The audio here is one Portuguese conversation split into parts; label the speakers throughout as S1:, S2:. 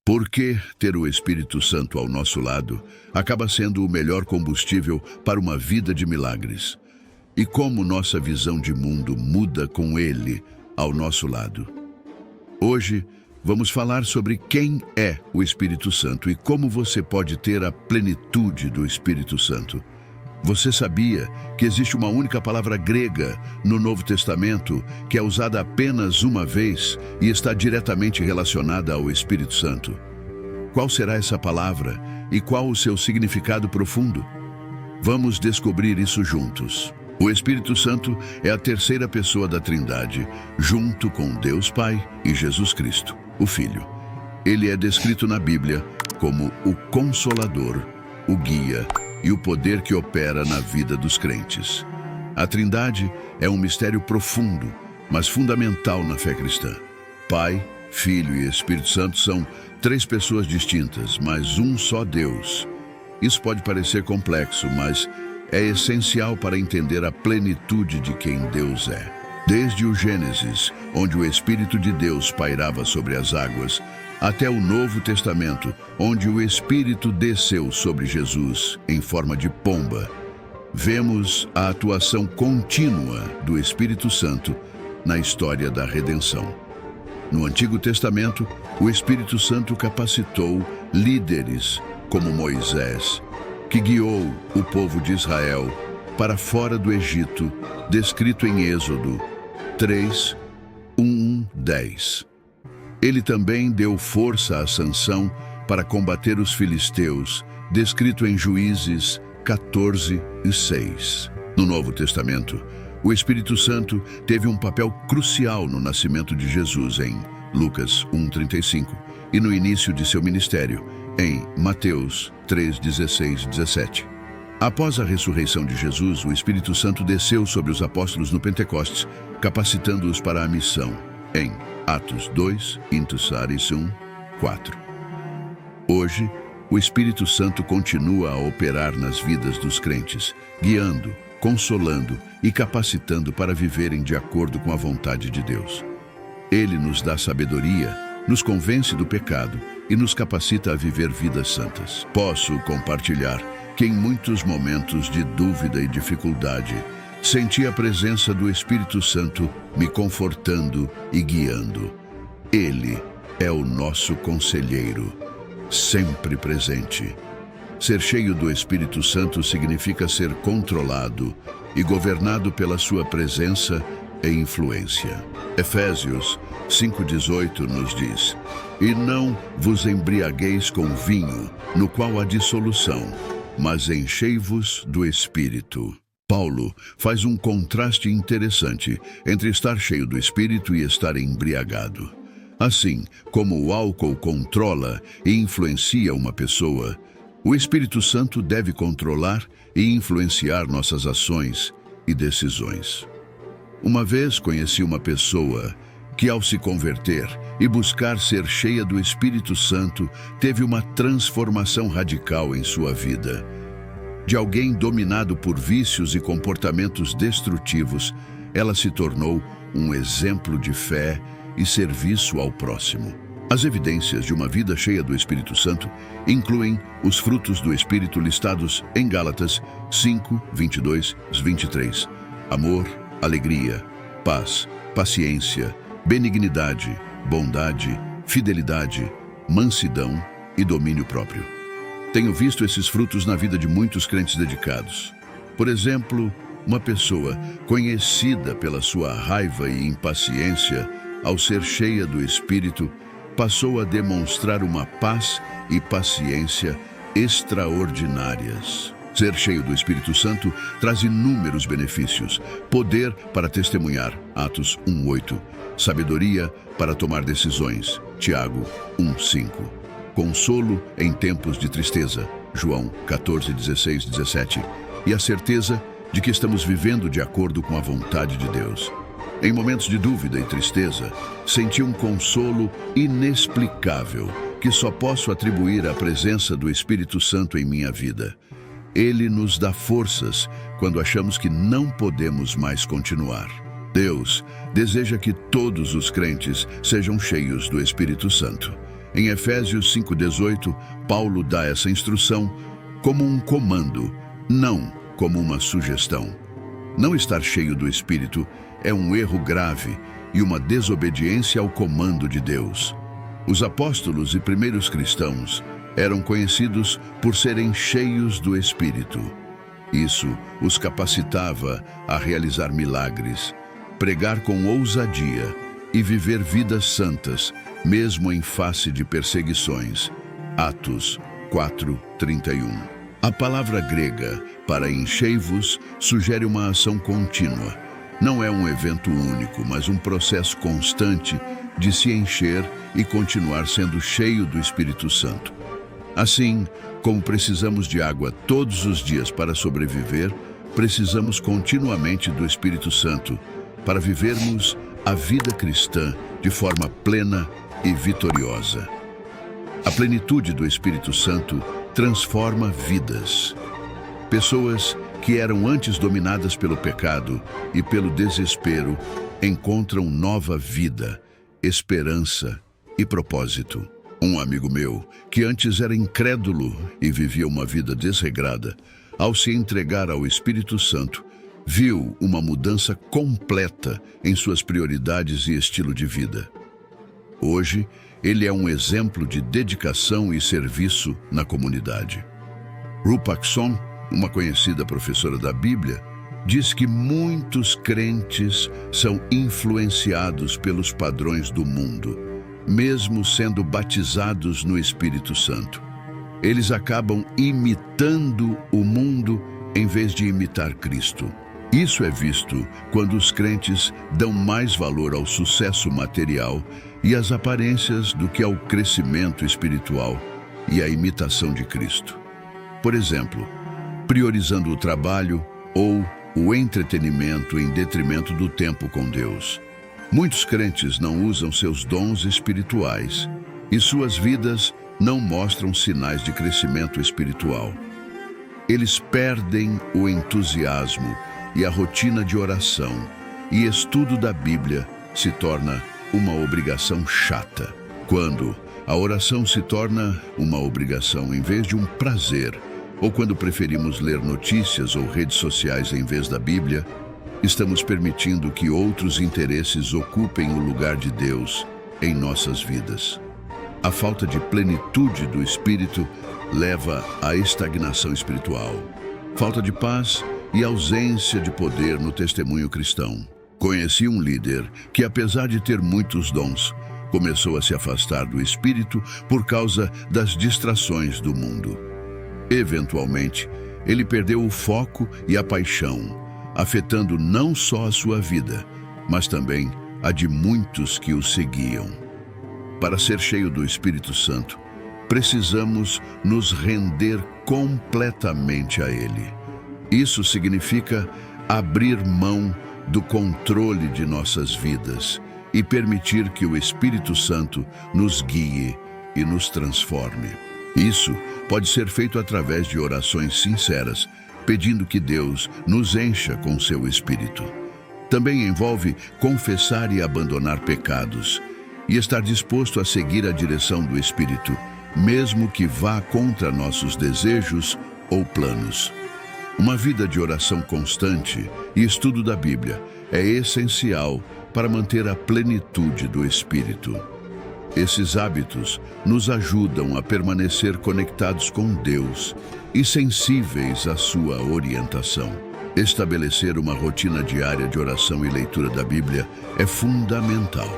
S1: Por que ter o Espírito Santo ao nosso lado acaba sendo o melhor combustível para uma vida de milagres? E como nossa visão de mundo muda com Ele ao nosso lado? Hoje, vamos falar sobre quem é o Espírito Santo e como você pode ter a plenitude do Espírito Santo. Você sabia que existe uma única palavra grega no Novo Testamento que é usada apenas uma vez e está diretamente relacionada ao Espírito Santo? Qual será essa palavra e qual o seu significado profundo? Vamos descobrir isso juntos. O Espírito Santo é a terceira pessoa da Trindade, junto com Deus Pai e Jesus Cristo, o Filho. Ele é descrito na Bíblia como o Consolador, o Guia e o poder que opera na vida dos crentes. A Trindade é um mistério profundo, mas fundamental na fé cristã. Pai, Filho e Espírito Santo são três pessoas distintas, mas um só Deus. Isso pode parecer complexo, mas é essencial para entender a plenitude de quem Deus é. Desde o Gênesis, onde o Espírito de Deus pairava sobre as águas, até o Novo Testamento, onde o Espírito desceu sobre Jesus em forma de pomba, vemos a atuação contínua do Espírito Santo na história da redenção. No Antigo Testamento, o Espírito Santo capacitou líderes como Moisés, que guiou o povo de Israel para fora do Egito, descrito em Êxodo 3, 10. Ele também deu força a Sansão para combater os filisteus, descrito em Juízes 14, 6. No Novo Testamento, o Espírito Santo teve um papel crucial no nascimento de Jesus em Lucas 1:35 e no início de seu ministério, em Mateus 3:16 e 17. Após a ressurreição de Jesus, o Espírito Santo desceu sobre os apóstolos no Pentecostes, capacitando-os para a missão, em Atos 2, 4. Hoje, o Espírito Santo continua a operar nas vidas dos crentes, guiando, consolando e capacitando para viverem de acordo com a vontade de Deus. Ele nos dá sabedoria, nos convence do pecado e nos capacita a viver vidas santas. Posso compartilhar que em muitos momentos de dúvida e dificuldade, senti a presença do Espírito Santo me confortando e guiando. Ele é o nosso conselheiro, sempre presente. Ser cheio do Espírito Santo significa ser controlado e governado pela sua presença e influência. Efésios 5:18 nos diz: "E não vos embriagueis com vinho, no qual há dissolução, mas enchei-vos do Espírito." Paulo faz um contraste interessante entre estar cheio do Espírito e estar embriagado. Assim como o álcool controla e influencia uma pessoa, o Espírito Santo deve controlar e influenciar nossas ações e decisões. Uma vez conheci uma pessoa que, ao se converter e buscar ser cheia do Espírito Santo, teve uma transformação radical em sua vida. De alguém dominado por vícios e comportamentos destrutivos, ela se tornou um exemplo de fé e serviço ao próximo. As evidências de uma vida cheia do Espírito Santo incluem os frutos do Espírito listados em Gálatas 5, 22-23. Amor, alegria, paz, paciência, benignidade, bondade, fidelidade, mansidão e domínio próprio. Tenho visto esses frutos na vida de muitos crentes dedicados. Por exemplo, uma pessoa conhecida pela sua raiva e impaciência, ao ser cheia do Espírito, passou a demonstrar uma paz e paciência extraordinárias. Ser cheio do Espírito Santo traz inúmeros benefícios: poder para testemunhar, Atos 1:8, sabedoria para tomar decisões, Tiago 1:5, consolo em tempos de tristeza, João 14:16-17, e a certeza de que estamos vivendo de acordo com a vontade de Deus. Em momentos de dúvida e tristeza, senti um consolo inexplicável que só posso atribuir à presença do Espírito Santo em minha vida. Ele nos dá forças quando achamos que não podemos mais continuar. Deus deseja que todos os crentes sejam cheios do Espírito Santo. Em Efésios 5,18, Paulo dá essa instrução como um comando, não como uma sugestão. Não estar cheio do Espírito é um erro grave e uma desobediência ao comando de Deus. Os apóstolos e primeiros cristãos eram conhecidos por serem cheios do Espírito. Isso os capacitava a realizar milagres, pregar com ousadia e viver vidas santas, mesmo em face de perseguições. Atos 4:31. A palavra grega para enchei-vos sugere uma ação contínua. Não é um evento único, mas um processo constante de se encher e continuar sendo cheio do Espírito Santo. Assim, como precisamos de água todos os dias para sobreviver, precisamos continuamente do Espírito Santo para vivermos a vida cristã de forma plena e vitoriosa. A plenitude do Espírito Santo transforma vidas. Pessoas que eram antes dominadas pelo pecado e pelo desespero encontram nova vida, esperança e propósito. Um amigo meu, que antes era incrédulo e vivia uma vida desregrada, ao se entregar ao Espírito Santo, viu uma mudança completa em suas prioridades e estilo de vida. Hoje, ele é um exemplo de dedicação e serviço na comunidade. Ru Paxson, uma conhecida professora da Bíblia, diz que muitos crentes são influenciados pelos padrões do mundo, mesmo sendo batizados no Espírito Santo. Eles acabam imitando o mundo em vez de imitar Cristo. Isso é visto quando os crentes dão mais valor ao sucesso material e às aparências do que ao crescimento espiritual e à imitação de Cristo. Por exemplo, priorizando o trabalho ou o entretenimento em detrimento do tempo com Deus. Muitos crentes não usam seus dons espirituais e suas vidas não mostram sinais de crescimento espiritual. Eles perdem o entusiasmo e a rotina de oração, e estudo da Bíblia se torna uma obrigação chata. Quando a oração se torna uma obrigação em vez de um prazer, ou quando preferimos ler notícias ou redes sociais em vez da Bíblia, estamos permitindo que outros interesses ocupem o lugar de Deus em nossas vidas. A falta de plenitude do Espírito leva à estagnação espiritual, falta de paz e ausência de poder no testemunho cristão. Conheci um líder que, apesar de ter muitos dons, começou a se afastar do Espírito por causa das distrações do mundo. Eventualmente, ele perdeu o foco e a paixão, afetando não só a sua vida, mas também a de muitos que o seguiam. Para ser cheio do Espírito Santo, precisamos nos render completamente a Ele. Isso significa abrir mão do controle de nossas vidas e permitir que o Espírito Santo nos guie e nos transforme. Isso pode ser feito através de orações sinceras, pedindo que Deus nos encha com seu Espírito. Também envolve confessar e abandonar pecados e estar disposto a seguir a direção do Espírito, mesmo que vá contra nossos desejos ou planos. Uma vida de oração constante e estudo da Bíblia é essencial para manter a plenitude do Espírito. Esses hábitos nos ajudam a permanecer conectados com Deus e sensíveis à sua orientação. Estabelecer uma rotina diária de oração e leitura da Bíblia é fundamental.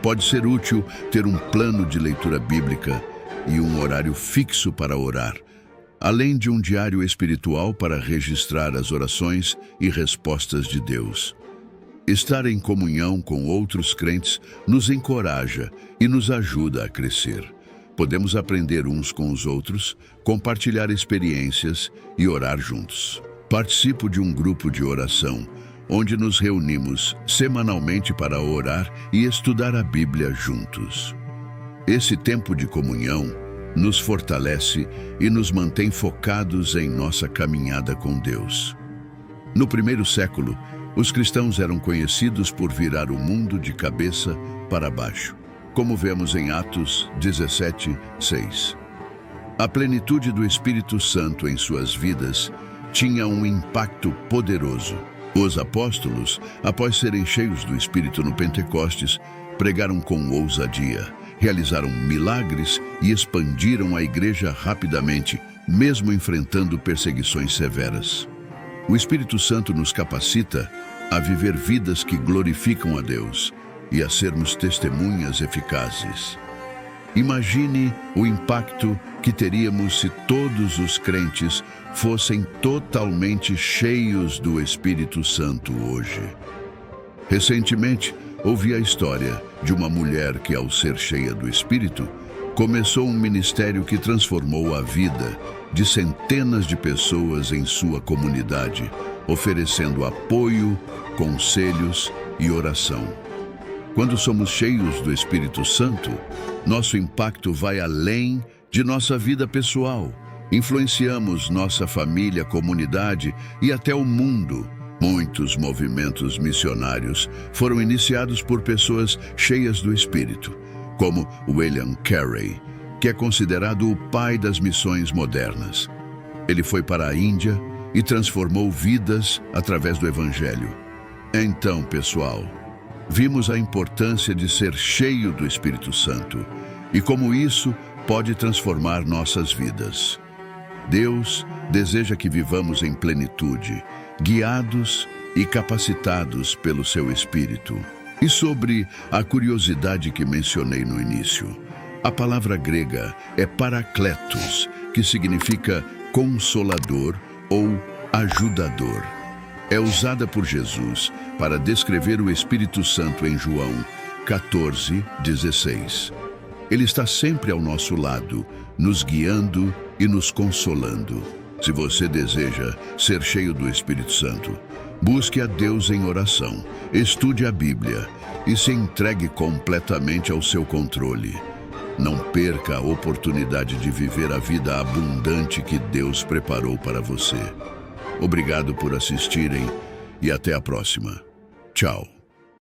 S1: Pode ser útil ter um plano de leitura bíblica e um horário fixo para orar, além de um diário espiritual para registrar as orações e respostas de Deus. Estar em comunhão com outros crentes nos encoraja e nos ajuda a crescer. Podemos aprender uns com os outros, compartilhar experiências e orar juntos. Participo de um grupo de oração, onde nos reunimos semanalmente para orar e estudar a Bíblia juntos. Esse tempo de comunhão nos fortalece e nos mantém focados em nossa caminhada com Deus. No primeiro século, os cristãos eram conhecidos por virar o mundo de cabeça para baixo. como vemos em Atos 17:6. A plenitude do Espírito Santo em suas vidas tinha um impacto poderoso. Os apóstolos, após serem cheios do Espírito no Pentecostes, pregaram com ousadia, realizaram milagres e expandiram a igreja rapidamente, mesmo enfrentando perseguições severas. O Espírito Santo nos capacita a viver vidas que glorificam a Deus e a sermos testemunhas eficazes. Imagine o impacto que teríamos se todos os crentes fossem totalmente cheios do Espírito Santo hoje. Recentemente, ouvi a história de uma mulher que, ao ser cheia do Espírito, começou um ministério que transformou a vida de centenas de pessoas em sua comunidade, oferecendo apoio, conselhos e oração. Quando somos cheios do Espírito Santo, nosso impacto vai além de nossa vida pessoal. Influenciamos nossa família, comunidade e até o mundo. Muitos movimentos missionários foram iniciados por pessoas cheias do Espírito, como William Carey, que é considerado o pai das missões modernas. Ele foi para a Índia e transformou vidas através do Evangelho. Então, pessoal, vimos a importância de ser cheio do Espírito Santo e como isso pode transformar nossas vidas. Deus deseja que vivamos em plenitude, guiados e capacitados pelo seu Espírito. E sobre a curiosidade que mencionei no início, a palavra grega é parakletos, que significa consolador ou ajudador. É usada por Jesus para descrever o Espírito Santo em João 14:16. Ele está sempre ao nosso lado, nos guiando e nos consolando. Se você deseja ser cheio do Espírito Santo, busque a Deus em oração, estude a Bíblia e se entregue completamente ao seu controle. Não perca a oportunidade de viver a vida abundante que Deus preparou para você. Obrigado por assistirem e até a próxima. Tchau.